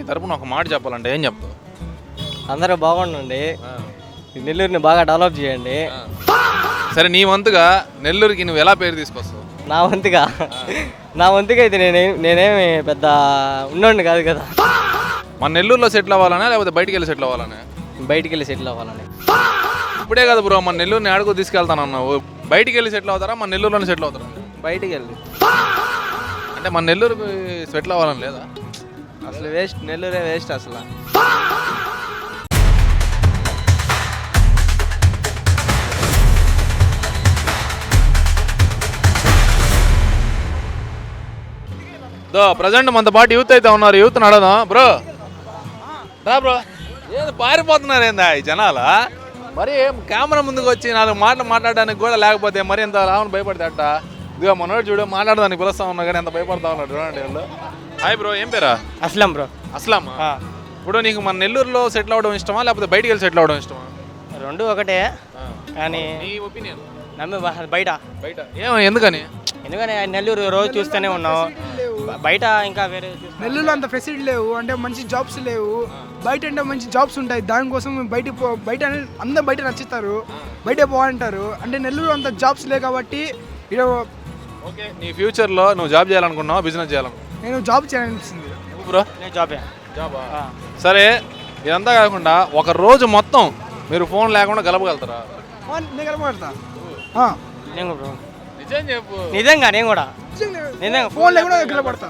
తరపున ఒక మాట చెప్పాలంటే ఏం చెప్తావు? అందరూ బాగుండండి, నెల్లూరుని బాగా డెవలప్ చేయండి. సరే, నీ వంతుగా నెల్లూరుకి నువ్వు ఎలా పేరు తీసుకొస్తావు? నా వంతుగా అయితే నేనేమి పెద్ద ఉన్నోడిని కాదు కదా. మన నెల్లూరులో సెటిల్ అవ్వాలనా లేకపోతే బయటికి వెళ్ళి సెటిల్ అవ్వాలనే? బయటికి వెళ్ళి సెటిల్ అవ్వాలని. ఇప్పుడే కదా బ్రో మన నెల్లూరుని ఆడుకో తీసుకెళ్తానన్నావు. బయటికి వెళ్ళి సెటిల్ అవుతారా మన నెల్లూరులోనే సెటిల్ అవుతారా? బయటికి వెళ్ళి అంటే మన నెల్లూరుకి సెటిల్ అవ్వాలని లేదా? అసలు వేస్ట్, నెల్లూరే వేస్ట్ అసలు. ప్రజెంట్ మనతో పాటు యూత్ అయితే ఉన్నారు. యూత్ అడదాం. బ్రో రా బ్రో, ఏది పారిపోతున్నారు ఏందా ఈ జనాల? మరి కెమెరా ముందుకు వచ్చి 4 మాటలు మాట్లాడడానికి కూడా లేకపోతే మరి ఎంత లాభం భయపడితే అట్ట. ఇదిగో మనోడు చూడు, మాట్లాడడానికి పిలుస్తా ఉన్నా కానీ ఎంత భయపడతా ఉన్నాడు చూడండి వాళ్ళు. హాయ్ బ్రో, ఏం పేరా? అస్లాం బ్రో. అస్లాం. ఇప్పుడు నీకు మన నెల్లూరులో సెటిల్ అవ్వడం ఇష్టమా లేకపోతే బయటికి వెళ్ళి సెటిల్ అవ్వడం ఇష్టమా? రెండు ఒకటే, కానీ నీ ఒపీనియన్? బయట ఎందుకని? ఎందుకని నెల్లూరు రోజు చూస్తూనే ఉన్నాం, బయట ఇంకా వేరే. నెల్లూరులో అంత ఫెసిలిటీ లేవు, అంటే మంచి జాబ్స్ లేవు. బయట అంటే మంచి జాబ్స్ ఉంటాయి, దానికోసం బయట అందరూ బయట నచ్చుతారు, బయట బాగుంటారు. అంటే నెల్లూరు అంత జాబ్స్ లేవు కాబట్టి ఓకే, నీ ఫ్యూచర్లో నువ్వు జాబ్ చేయాలనుకున్నావా బిజినెస్ చేయాలనుకున్నావా? నేను జాబ్ చేయాలనిపిస్తుంది. బ్రో నేను జాబా. సరే, ఇదంతా కాకుండా ఒక రోజు మొత్తం మీరు ఫోన్ లేకుండా గలపగలుగుతారా? నేను గెలపడతా. నిజం చెప్పు. నిజంగా నేను కూడా ఫోన్ లేకుండా గెలపడతా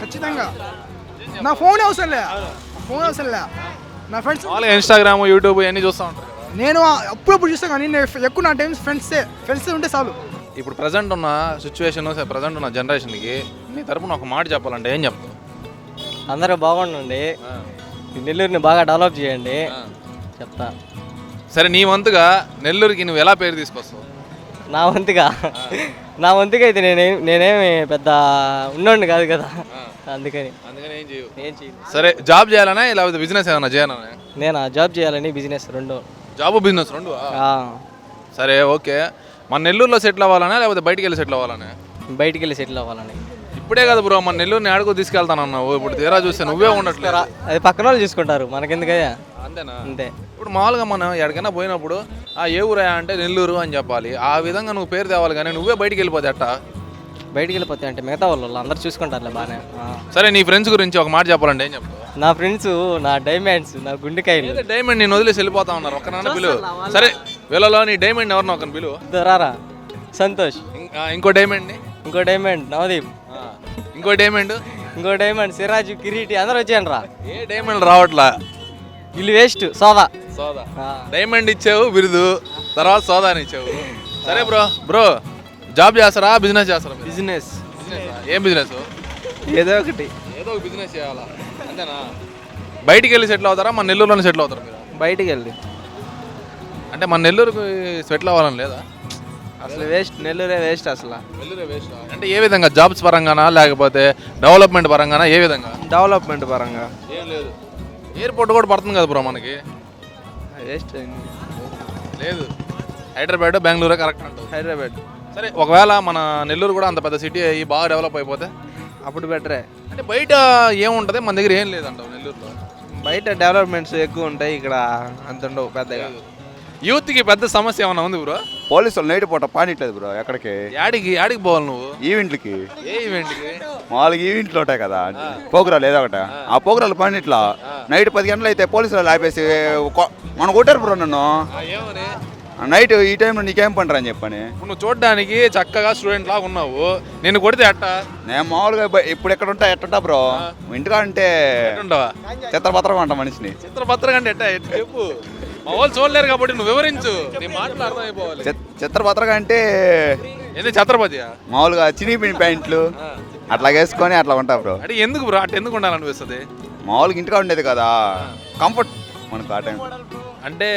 ఖచ్చితంగా. నా ఫోన్ అవసరం లే, నా ఫ్రెండ్స్ ఇన్స్టాగ్రామ్, యూట్యూబ్ అన్ని చూస్తూ ఉంటారు. నేను అప్పుడప్పుడు చూస్తాను, కానీ నేను ఎక్కువ నా టైం ఫ్రెండ్స్ ఉంటే చాలు. ఇప్పుడు ప్రజెంట్ ఉన్న సిచ్యువేషన్, ప్రజెంట్ ఉన్న జనరేషన్కి నీ తరపున ఒక మాట చెప్పాలంటే ఏం చెప్తావు? అందరూ బాగుండండి, నెల్లూరుని బాగా డెవలప్ చేయండి చెప్తా. సరే, నీ వంతుగా నెల్లూరుకి నువ్వు ఎలా పేరు తీసుకొస్తావు? నా వంతుగా అయితే నేనేమి పెద్ద ఉన్నోడిని కాదు కదా, అందుకని ఏం చేయవు. ఏం చేయను. సరే, జాబ్ చేయాలనా లేకపోతే బిజినెస్ ఏమన్నా చేయాలనా? నేను జాబ్ చేయాలని, బిజినెస్ రెండు. జాబ్ బిజినెస్ రెండు? సరే ఓకే, మన నెల్లూరులో సెటిల్ అవ్వాలనా లేకపోతే బయటికి వెళ్ళి సెటిల్ అవ్వాలనే? బయటికి వెళ్ళి సెటిల్ అవ్వాలని. ఇప్పుడే కదా బ్రో మన నెల్లూరుని ఆడుకో తీసుకెళ్తానన్నావు, ఇప్పుడు తీరా చూస్తే నువ్వే ఉండట్లేరా? అది పక్కన వాళ్ళు చూసుకుంటారు, మనకెందుకయ్యా. అంతేనా? అంతే. ఇప్పుడు మామూలుగా మనం ఎక్కడికైనా పోయినప్పుడు ఏ ఊరా అంటే నెల్లూరు అని చెప్పాలి, ఆ విధంగా నువ్వు పేరు తేవాలి, కానీ నువ్వే బయటికి వెళ్ళిపోతే అట్ట. బయటికి వెళ్ళిపోతే అంటే మిగతా వాళ్ళు అందరు చూసుకుంటారులే బాగానే. సరే, నీ ఫ్రెండ్స్ గురించి ఒక మాట చెప్పాలంటే ఏం చెప్తావు? నా ఫ్రెండ్స్ నా డైమండ్స్, నా గుండెకాయలు. డైమండ్ నేను వదిలేసి వెళ్ళిపోతా ఉన్నారు, ఒక్కనన్నా పిలువు. సరే, వీళ్ళలో నీ డైమండ్ ఎవరినో ఒకరిని పిలువు. రారా సంతోష్. ఇంకో డైమండ్ నవదీప్. ఇంకో డైమండ్ సిరాజు, కిరీటి, అందరూ వచ్చాను రా. ఏ డైమండ్ రావట్లా, వీళ్ళు వేస్ట్. సోదా డైమండ్ ఇచ్చావు బిరుదు, తర్వాత సోదాని ఇచ్చావు. సరే బ్రో జాబ్ చేస్తారా బిజినెస్ చేస్తారా? బిజినెస్. ఏం బిజినెస్? ఏదో ఒక బిజినెస్ చేయాలా, అంతేనా? బయటికి వెళ్ళి సెటిల్ అవుతారా మన నెల్లూరులోనే సెటిల్ అవుతారా మీరు? బయటికి వెళ్ళి అంటే మన నెల్లూరుకి సెటిల్ అవ్వాలని లేదా? అసలు వేస్ట్, నెల్లూరే వేస్ట్ అసలు. నెల్లూరే వేస్ట్ అంటే ఏ విధంగా? జాబ్స్ పరంగానా లేకపోతే డెవలప్మెంట్ పరంగానా? ఏ విధంగా? డెవలప్మెంట్ పరంగా ఏం లేదు. ఎయిర్పోర్ట్ కూడా పడుతుంది కదా బ్రో మనకి. వేస్ట్ లేదు, హైదరాబాద్ బెంగళూరు కరెక్ట్ అంటారు. హైదరాబాద్. సరే, ఒకవేళ మన నెల్లూరు కూడా అంత పెద్ద సిటీ అయ్యి బాగా డెవలప్ అయిపోతే అప్పుడు బెటరే. అంటే బయట ఏముంటుంది, మన దగ్గర ఏం లేదంటావు నెల్లూరులో? బయట డెవలప్మెంట్స్ ఎక్కువ ఉంటాయి, ఇక్కడ అంత ఉండవు పెద్దగా. యూత్కి పెద్ద సమస్య ఏమన్నా ఉంది బ్రో? పోలీసులు నైట్ పూట పానిట్లేదు బ్రో. ఎక్కడికి యాడికి పోవాలి నువ్వు? ఈవెంట్లకి. ఏ ఈవెంట్కి? మామూలుగా ఈవెంట్లు ఉంటాయి కదా, ప్రోగ్రాలు ఏదో ఒకటి. ఆ ప్రోగ్రాలు పానిట్లా నైట్ 10 గంటలు అయితే పోలీసులు ఆపేసి మనం కొట్టారు బ్రో నన్ను. నైట్ ఈ టైంలో నీకేం పంటరా అని చెప్పని. నువ్వు చూడడానికి చక్కగా స్టూడెంట్ లాగా ఉన్నావు, నేను కొడితే అట్ట? నేను మామూలుగా ఇప్పుడు ఎక్కడ ఉంటా ఎట్టుంటా బ్రో, ఇంటికా అంటే చిత్రపత్రంగా ఉంటా మనిషిని. చిత్రపత్రం అంటే ఎట్ట చెప్పు, మా వాళ్ళు చూడలేరు కాబట్టి నువ్వు వివరించు, నీ మాటలు అర్థమైపోవాలి. చిత్రపత్రంగా అంటే ఏంటి ఛత్రపతి? మామూలుగా చినిగిపోయిన ప్యాంట్లు అట్లా వేసుకొని అట్లా ఉంటా బ్రో. అంటే ఎందుకు బ్రో అట్ట ఎందుకు ఉండాలనిపిస్తుంది? మామూలుగా ఇంటికా ఉండేది కదా, కంఫర్ట్ మనకు ఆ టైం. అంటే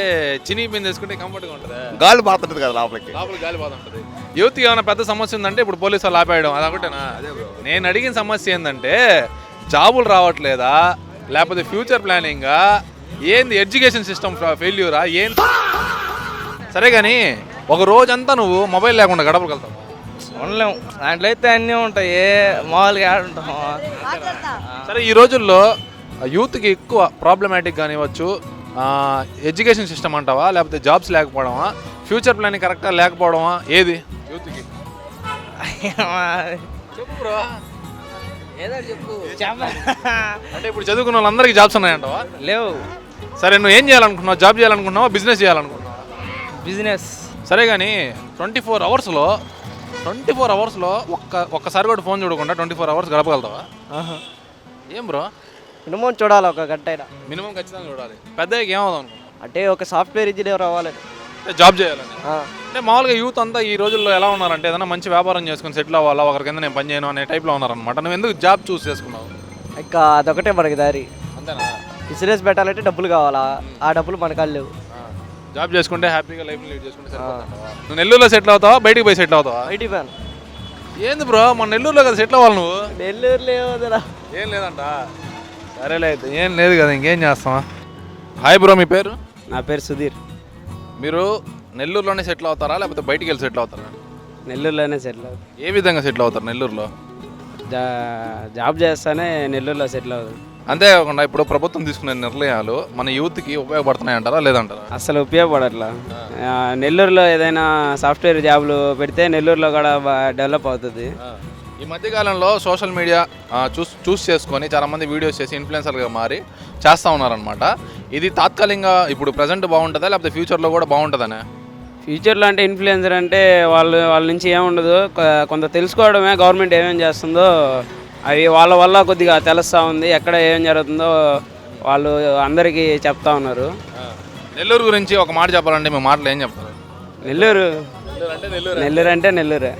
చిని పిన్ తీసుకుంటే కంఫర్ట్గా ఉంటుంది, గాలి బాగుంటుంది కదా లోపలికి గాలి బాగా ఉంటుంది. యూత్కి ఏమైనా పెద్ద సమస్య ఉందంటే ఇప్పుడు పోలీసు వాళ్ళు ఆపేయడం, అదొకటేనా? నేను అడిగిన సమస్య ఏంటంటే జాబులు రావట్లేదా లేకపోతే ఫ్యూచర్ ప్లానింగా, ఏంది ఎడ్యుకేషన్ సిస్టమ్ ఫెయిల్యూరా ఏంది? సరే కానీ ఒక రోజంతా నువ్వు మొబైల్ లేకుండా గడపగలుగుతావు? ఉండలేము, దాంట్లో అయితే అన్నీ ఉంటాయి, మామూలుగా ఆడుంటాం. సరే, ఈ రోజుల్లో యూత్కి ఎక్కువ ప్రాబ్లమాటిక్ కానివ్వచ్చు, ఎడ్యుకేషన్ సిస్టమ్ అంటావా, లేకపోతే జాబ్స్ లేకపోవడమా, ఫ్యూచర్ ప్లానింగ్ కరెక్ట్గా లేకపోవడమా, ఏది యూత్కి? చెప్పు బ్రో. ఏదో చెప్పు. అంటే ఇప్పుడు చదువుకున్న వాళ్ళందరికీ జాబ్స్ ఉన్నాయంటావా? లేవు. సరే, నువ్వు ఏం చేయాలనుకుంటున్నావు? జాబ్ చేయాలనుకుంటున్నావా, బిజినెస్ చేయాలనుకుంటున్నావా? బిజినెస్. సరే కానీ 24 అవర్స్లో ఒక్కసారి కూడా ఫోన్ చూడకుండా 24 అవర్స్ గడపగలుగుతావా? ఏం బ్రో? మినిమం చూడాలి ఒక గంట అయినా. మినిమం ఖచ్చితంగా చూడాలి. పెద్దగా ఏమవుదాం అనుకుంటున్నావు? అంటే ఒక సాఫ్ట్వేర్ ఇంజనీర్ అవ్వాలని. అంటే జాబ్ చేయాలని. అంటే మామూలుగా యూత్ అంతా ఈ రోజుల్లో ఎలా ఉన్నారంటే ఏదైనా మంచి వ్యాపారం చేసుకుని సెటిల్ అవ్వాలా, ఒకరి కింద నేను పని చేయను అనే టైప్లో ఉన్నారనమాట. నువ్వు ఎందుకు జాబ్ చూస్ చేసుకున్నావు? ఇంకా అదొకటే మనకి దారి. అంతేనా? బిజినెస్ పెట్టాలంటే డబ్బులు కావాలా, ఆ డబ్బులు మనకు లేవు. జాబ్ చేసుకుంటే హ్యాపీగా లైఫ్ లీడ్ చేసుకుంటే సరిపోతుందా? నువ్వు నెల్లూరులో సెటిల్ అవుతావా, బయటికి పోయి సెటిల్ అవుతావా? IT fan. ఏంది బ్రో, మన నెల్లూరులో కదా సెటిల్ అవ్వాలి నువ్వు? నెల్లూరులో ఏమోదరా. ఏం లేదంట. సరేలే అయితే, ఏం లేదు కదా, ఇంకేం చేస్తావా? హాయ్ బ్రో, మీ పేరు? నా పేరు సుధీర్. మీరు నెల్లూరులోనే సెటిల్ అవుతారా, లేకపోతే బయటికి వెళ్ళి సెటిల్ అవుతారా? నెల్లూరులోనే సెటిల్ అవుతాను. ఏ విధంగా సెటిల్ అవుతారు నెల్లూరులో? జాబ్ చేస్తానే నెల్లూరులో సెటిల్ అవుతాను. అంతేకాకుండా ఇప్పుడు ప్రభుత్వం తీసుకునే నిర్ణయాలు మన యూత్కి ఉపయోగపడుతున్నాయి అంటారా, లేదంటారా? అసలు ఉపయోగపడట్లా. నెల్లూరులో ఏదైనా సాఫ్ట్వేర్ జాబ్లు పెడితే నెల్లూరులో కూడా డెవలప్ అవుతుంది. ఈ మధ్యకాలంలో సోషల్ మీడియా చూస్ చేసుకొని చాలామంది వీడియోస్ చేసి ఇన్ఫ్లుయెన్సర్గా మారి చేస్తూ ఉన్నారనమాట. ఇది తాత్కాలికంగా ఇప్పుడు ప్రజెంట్ బాగుంటుందా, లేకపోతే ఫ్యూచర్లో కూడా బాగుంటుందనే? ఫ్యూచర్లో అంటే ఇన్ఫ్లుయెన్సర్ అంటే వాళ్ళ నుంచి ఏముండదు, కొంత తెలుసుకోవడమే. గవర్నమెంట్ ఏమేమి చేస్తుందో అవి వాళ్ళ వల్ల కొద్దిగా తెలుస్తూ ఉంది. ఎక్కడ ఏం జరుగుతుందో వాళ్ళు అందరికీ చెప్తా ఉన్నారు. నెల్లూరు గురించి ఒక మాట చెప్పాలంటే మీ మాటలు ఏం చెప్తారు? నెల్లూరు అంటే నెల్లూరే.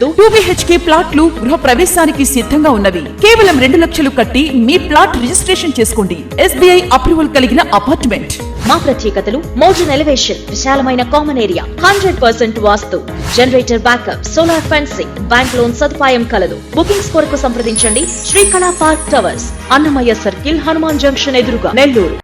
2 BHK ప్లాట్లు గృహ ప్రవేశానికి సిద్ధంగా ఉన్నవి. కేవలం 2 లక్షలు కట్టి మీ ప్లాట్ రిజిస్ట్రేషన్ చేసుకోండి. SBI అప్రూవల్ కలిగిన అపార్ట్మెంట్. మా ప్రత్యేకతలు మోడర్న్ ఎలివేషన్, విశాలమైన common area, 100% vastu, generator backup, solar fencing, bank loan సదుపాయం కలదు. బుకింగ్స్ కొరకు సంప్రదించండి. Srikala park towers, Annamayya circle, Hanuman junction ఎదురుగా, నెల్లూరు.